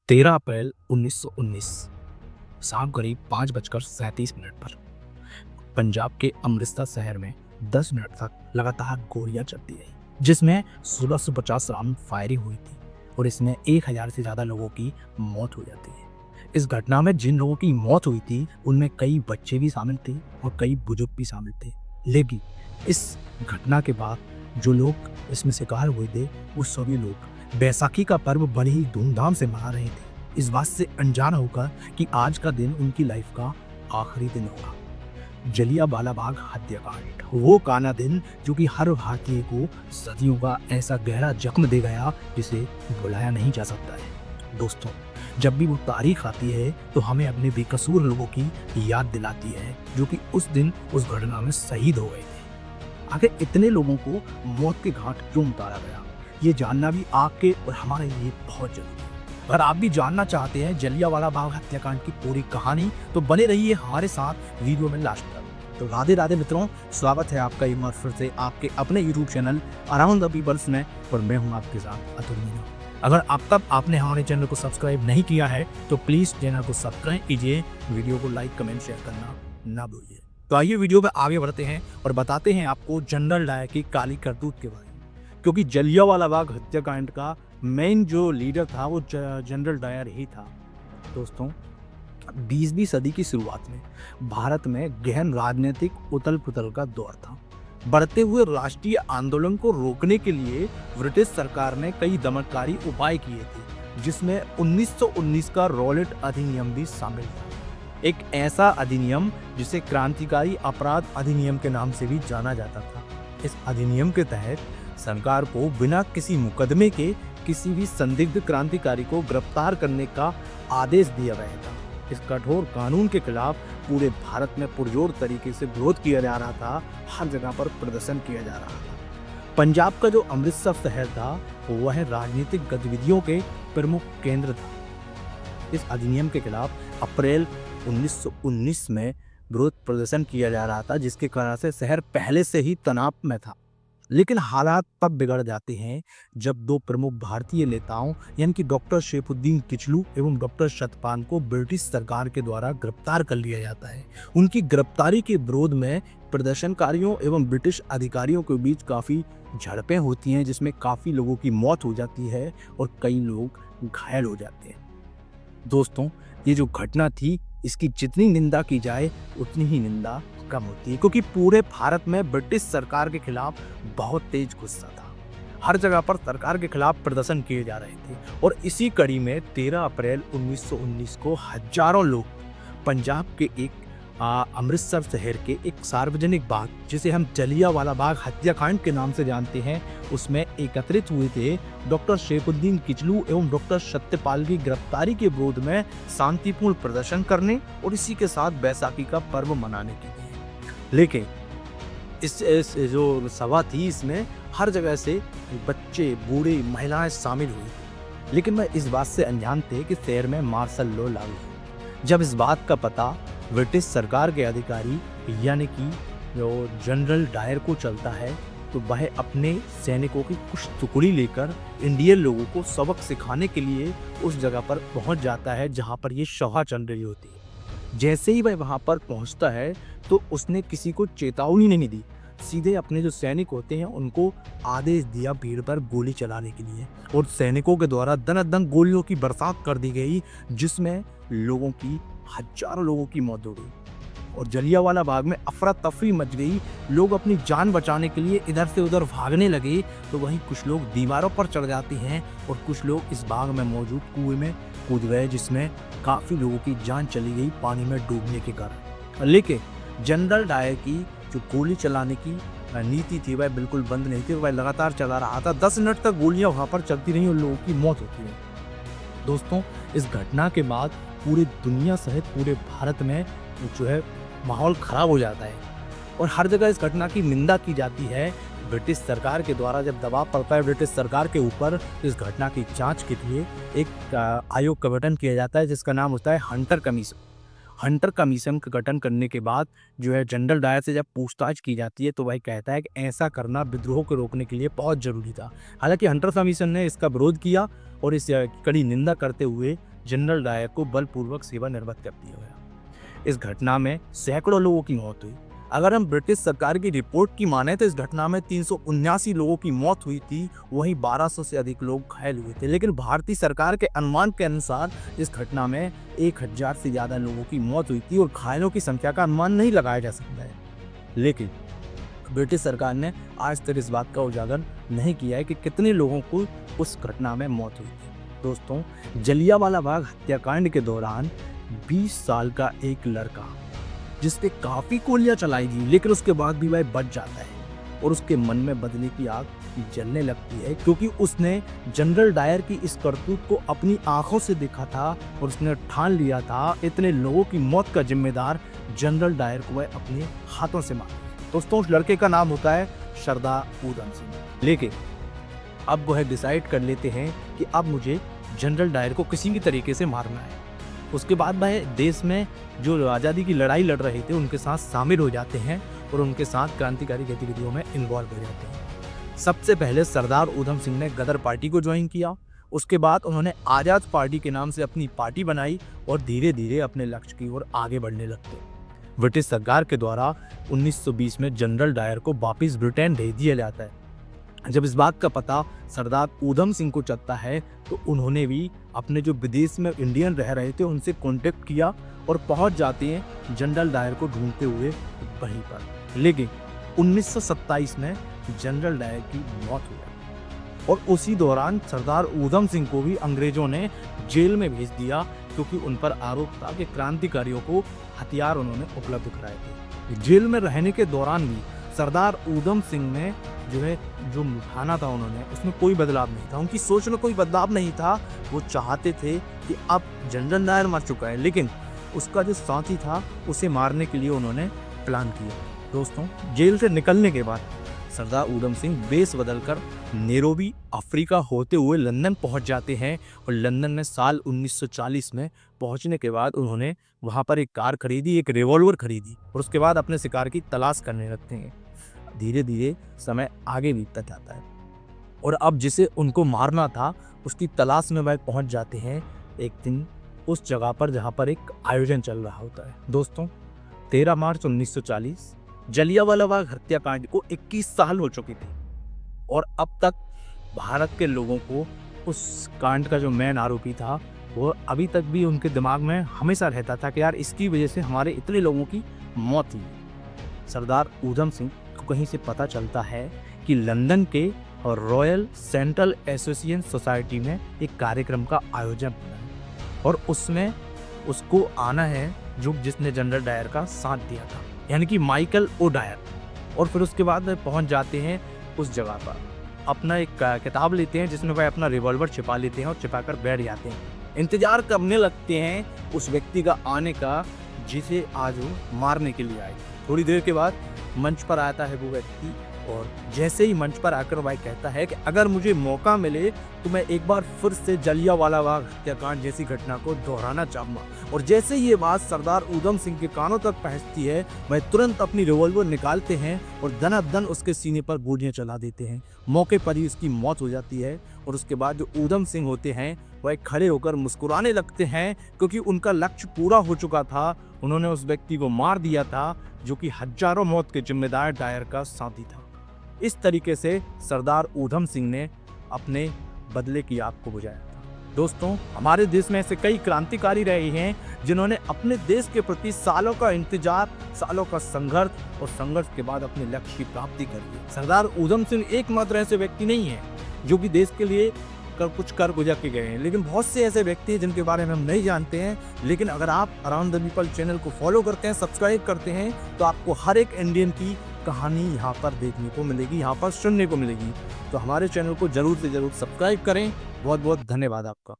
13 अप्रैल 1919 शाम करीब 5:37 पर पंजाब के अमृतसर शहर में 10 मिनट तक लगातार गोलियां चलती रही, जिसमें 1650 राउंड फायरिंग हुई थी और इसमें 1000 से ज़्यादा लोगों की मौत हो जाती है। इस घटना में जिन लोगों की मौत हुई थी उनमें कई बच्चे भी शामिल थे और कई बुजुर्ग भी शामिल थे। लेकिन इस घटना के बाद जो लोग इसमें शिकार हुए थे वो सभी लोग बैसाखी का पर्व बड़ी ही धूमधाम से मना रहे थे, इस बात से अनजान होकर कि आज का दिन उनकी लाइफ का आखिरी दिन होगा। जलियांवाला बाग हत्याकांड, वो काला दिन जो कि हर भारतीय को सदियों का ऐसा गहरा जख्म दे गया जिसे भुलाया नहीं जा सकता है। दोस्तों, जब भी वो तारीख आती है तो हमें अपने बेकसूर लोगों की याद दिलाती है जो कि उस दिन उस घटना में शहीद हो गए थे। आखिर इतने लोगों को मौत के घाट क्यों उतारा गया, ये जानना भी आपके और हमारे लिए बहुत जरूरी है। अगर आप भी जानना चाहते हैं जलियांवाला बाग हत्याकांड की पूरी कहानी तो बने रहिए हमारे साथ वीडियो में लास्ट तक। तो राधे राधे मित्रों, स्वागत है आपका एक बार फिर से आपके अपने YouTube channel around the peoples में, और मैं हूं आपके साथ अतुल मीना। अगर अब तक आपने हमारे चैनल को सब्सक्राइब नहीं किया है तो प्लीज चैनल को सब्सक्राइब कीजिए, वीडियो को लाइक कमेंट शेयर करना ना भूलिए। तो आइए वीडियो में आगे बढ़ते हैं और बताते हैं आपको जनरल डायर की काली करतूत के बारे में, क्योंकि जलियांवाला बाग हत्याकांड का मेन जो लीडर था वो जनरल डायर ही था। दोस्तों, 20वीं सदी की शुरुआत में भारत में गहन राजनीतिक उथल पुथल का दौर था। बढ़ते हुए राष्ट्रीय आंदोलन को रोकने के लिए ब्रिटिश सरकार ने कई दमनकारी उपाय किए थे, जिसमें 1919 का रॉलेट अधिनियम भी शामिल था। एक ऐसा अधिनियम जिसे क्रांतिकारी अपराध अधिनियम के नाम से भी जाना जाता था। इस अधिनियम के तहत सरकार को बिना किसी मुकदमे के किसी भी संदिग्ध क्रांतिकारी को गिरफ्तार करने का आदेश दिया गया था। इस कठोर कानून के खिलाफ पूरे भारत में पुरजोर तरीके से विरोध किया जा रहा था, हर जगह पर प्रदर्शन किया जा रहा था। पंजाब का जो अमृतसर शहर था वह राजनीतिक गतिविधियों के प्रमुख केंद्र था। इस अधिनियम के खिलाफ अप्रैल 1919 में विरोध प्रदर्शन किया जा रहा था, जिसके कारण से शहर पहले से ही तनाव में था। लेकिन हालात तब बिगड़ जाते हैं जब दो प्रमुख भारतीय नेताओं यानी कि डॉक्टर सैफुद्दीन किचलू एवं डॉक्टर सतपाल को ब्रिटिश सरकार के द्वारा गिरफ्तार कर लिया जाता है। उनकी गिरफ्तारी के विरोध में प्रदर्शनकारियों एवं ब्रिटिश अधिकारियों के बीच काफ़ी झड़पें होती हैं, जिसमें काफ़ी लोगों की मौत हो जाती है और कई लोग घायल हो जाते हैं। दोस्तों, ये जो घटना थी इसकी जितनी निंदा की जाए उतनी ही निंदा कम होती है, क्योंकि पूरे भारत में ब्रिटिश सरकार के खिलाफ बहुत तेज गुस्सा था। हर जगह पर सरकार के खिलाफ प्रदर्शन किए जा रहे थे और इसी कड़ी में 13 अप्रैल 1919 को हजारों लोग पंजाब के एक अमृतसर शहर के एक सार्वजनिक बाग, जिसे हम जलियांवाला बाग हत्याकांड के नाम से जानते हैं, उसमें एकत्रित हुए थे डॉक्टर सैफुद्दीन किचलू एवं डॉक्टर सत्यपाल की गिरफ्तारी के विरोध में शांतिपूर्ण प्रदर्शन करने और इसी के साथ बैसाखी का पर्व मनाने के लिए। लेकिन इस जो सभा थी इसमें हर जगह से बच्चे, बूढ़े, महिलाएं शामिल हुई। लेकिन मैं इस बात से अनजान थे कि शहर में मार्शल लॉ लागू है। जब इस बात का पता ब्रिटिश सरकार के अधिकारी यानी कि जो जनरल डायर को चलता है तो वह अपने सैनिकों की कुछ टुकड़ी लेकर इंडियन लोगों को सबक सिखाने के लिए उस जगह पर पहुंच जाता है जहां पर ये सभा चल रही होती है। जैसे ही वह वहां पर पहुंचता है तो उसने किसी को चेतावनी नहीं दी, सीधे अपने जो सैनिक होते हैं उनको आदेश दिया भीड़ पर गोली चलाने के लिए, और सैनिकों के द्वारा दनादन गोलियों की बरसात कर दी गई, जिसमें हजारों लोगों की मौत हो गई और जलियांवाला बाग में अफरा तफरी मच गई। लोग अपनी जान बचाने के लिए इधर से उधर भागने लगे, तो वहीं कुछ लोग दीवारों पर चढ़ जाते हैं और कुछ लोग इस बाग में मौजूद कुएं में कूद गए, जिसमें काफ़ी लोगों की जान चली गई पानी में डूबने के कारण। लेकिन जनरल डायर की जो गोली चलाने की नीति थी वह बिल्कुल बंद नहीं थी, वह लगातार चला रहा था। 10 मिनट तक गोलियां वहाँ पर चलती रहीं और लोगों की मौत होती है। दोस्तों, इस घटना के बाद पूरी दुनिया सहित पूरे भारत में जो है माहौल खराब हो जाता है और हर जगह इस घटना की निंदा की जाती है। ब्रिटिश सरकार के द्वारा जब दबाव पड़ता है ब्रिटिश सरकार के ऊपर, इस घटना की जांच के लिए एक आयोग का गठन किया जाता है जिसका नाम होता है हंटर कमीशन। हंटर कमीशन का गठन करने के बाद जो है जनरल डायर से जब पूछताछ की जाती है तो वह कहता है कि ऐसा करना विद्रोह को रोकने के लिए बहुत ज़रूरी था। हालांकि हंटर कमीशन ने इसका विरोध किया और इस कड़ी निंदा करते हुए जनरल डायर को बलपूर्वक सेवानिवृत्त कर दिया गया। इस घटना में सैकड़ों लोगों की मौत हुई। अगर हम ब्रिटिश सरकार की रिपोर्ट की माने तो इस घटना में 379 लोगों की मौत हुई थी, वहीं 1200 से अधिक लोग घायल हुए थे। लेकिन भारतीय सरकार के अनुमान के अनुसार इस घटना में 1000 से ज़्यादा लोगों की मौत हुई थी और घायलों की संख्या का अनुमान नहीं लगाया जा सकता है। लेकिन ब्रिटिश सरकार ने आज तक इस बात का उजागर नहीं किया है कि कितने लोगों को उस घटना में मौत हुई थी। दोस्तों, जलियांवाला बाग हत्याकांड के दौरान 20 साल का एक लड़का जिसने काफी गोलियां चलाई थी लेकिन उसके बाद भी वह बच जाता है और उसके मन में बदले की आग जलने लगती है, क्योंकि उसने जनरल डायर की इस करतूत को अपनी आंखों से देखा था और उसने ठान लिया था इतने लोगों की मौत का जिम्मेदार जनरल डायर को वह अपने हाथों से मार। दोस्तों, उस लड़के का नाम होता है सरदार उधम सिंह। लेकिन अब वह डिसाइड कर लेते हैं कि अब मुझे जनरल डायर को किसी भी तरीके से मारना है। उसके बाद वह देश में जो आज़ादी की लड़ाई लड़ रहे थे उनके साथ शामिल हो जाते हैं और उनके साथ क्रांतिकारी गतिविधियों में इन्वॉल्व हो जाते हैं। सबसे पहले सरदार उधम सिंह ने गदर पार्टी को ज्वाइन किया। उसके बाद उन्होंने आज़ाद पार्टी के नाम से अपनी पार्टी बनाई और धीरे धीरे अपने लक्ष्य की ओर आगे बढ़ने लगते। ब्रिटिश सरकार के द्वारा 1920 में जनरल डायर को वापस ब्रिटेन भेज दिया जाता है। जब इस बात का पता सरदार उधम सिंह को चलता है तो उन्होंने भी अपने जो विदेश में इंडियन रह रहे थे उनसे कांटेक्ट किया और पहुंच जाते हैं जनरल डायर को ढूंढते हुए वहीं पर। लेकिन 1927 में जनरल डायर की मौत हो गई और उसी दौरान सरदार उधम सिंह को भी अंग्रेजों ने जेल में भेज दिया, क्योंकि उन पर आरोप था कि क्रांतिकारियों को हथियार उन्होंने उपलब्ध कराए थे। जेल में रहने के दौरान भी सरदार उधम सिंह ने जो उठाना था उन्होंने उसमें कोई बदलाव नहीं था। उनकी सोच में कोई बदलाव नहीं था। वो चाहते थे कि अब जनरल डायर मर चुका है, लेकिन उसका जो साथी था उसे मारने के लिए उन्होंने प्लान किया। दोस्तों, जेल से निकलने के बाद सरदार उधम सिंह बेस बदलकर नैरोबी अफ्रीका होते हुए लंदन पहुंच जाते हैं और लंदन में साल 1940 में पहुंचने के बाद उन्होंने वहां पर एक कार खरीदी, एक रिवॉल्वर खरीदी और उसके बाद अपने शिकार की तलाश करने लगते हैं। धीरे धीरे समय आगे बीतता जाता है और अब जिसे उनको मारना था उसकी तलाश में वह पहुंच जाते हैं एक दिन उस जगह पर जहां पर एक आयोजन चल रहा होता है। दोस्तों, 13 मार्च 1940 जलियांवाला बाग हत्याकांड को 21 साल हो चुकी थी और अब तक भारत के लोगों को उस कांड का जो मेन आरोपी था वो अभी तक भी उनके दिमाग में हमेशा रहता था कि यार इसकी वजह से हमारे इतने लोगों की मौत हुई। सरदार उधम सिंह को कहीं से पता चलता है कि लंदन के रॉयल सेंट्रल एसोसिएशन सोसाइटी में एक कार्यक्रम का आयोजन होना है और उसमें उसको आना है जिसने जनरल डायर का साथ दिया था, यानी कि माइकल ओ डायर। और फिर उसके बाद वे पहुंच जाते हैं उस जगह पर, अपना एक किताब लेते हैं जिसमें वह अपना रिवॉल्वर छिपा लेते हैं और छिपाकर बैठ जाते हैं। इंतजार करने लगते हैं उस व्यक्ति का आने का जिसे आज वो मारने के लिए आए। थोड़ी देर के बाद मंच पर आता है वो व्यक्ति और जैसे ही मंच पर आकर वह कहता है कि अगर मुझे मौका मिले तो मैं एक बार फिर से जलियांवाला बाग हत्याकांड जैसी घटना को दोहराना चाहूँगा। और जैसे ही ये बात सरदार उधम सिंह के कानों तक पहुँचती है वह तुरंत अपनी रिवॉल्वर निकालते हैं और दनादन उसके सीने पर गोलियां चला देते हैं। मौके पर ही उसकी मौत हो जाती है और उसके बाद जो उधम सिंह होते हैं वह खड़े होकर मुस्कुराने लगते हैं, क्योंकि उनका लक्ष्य पूरा हो चुका था। उन्होंने उस व्यक्ति को मार दिया था जो कि हजारों मौत के जिम्मेदार डायर का साथी था। इस तरीके से सरदार उधम सिंह ने अपने बदले की आग को बुझाया था। दोस्तों, हमारे देश में ऐसे कई क्रांतिकारी रहे हैं जिन्होंने अपने देश के प्रति सालों का इंतजार, सालों का संघर्ष और संघर्ष के बाद अपने लक्ष्य की प्राप्ति करी है। सरदार उधम सिंह एकमात्र ऐसे व्यक्ति नहीं है जो कि देश के लिए कुछ कर गुजर के गए हैं, लेकिन बहुत से ऐसे व्यक्ति हैं जिनके बारे में हम नहीं जानते हैं। लेकिन अगर आप अराउंड द पीपल चैनल को फॉलो करते हैं, सब्सक्राइब करते हैं, तो आपको हर एक इंडियन की कहानी यहाँ पर देखने को मिलेगी, यहाँ पर सुनने को मिलेगी। तो हमारे चैनल को जरूर से जरूर सब्सक्राइब करें। बहुत बहुत धन्यवाद आपका।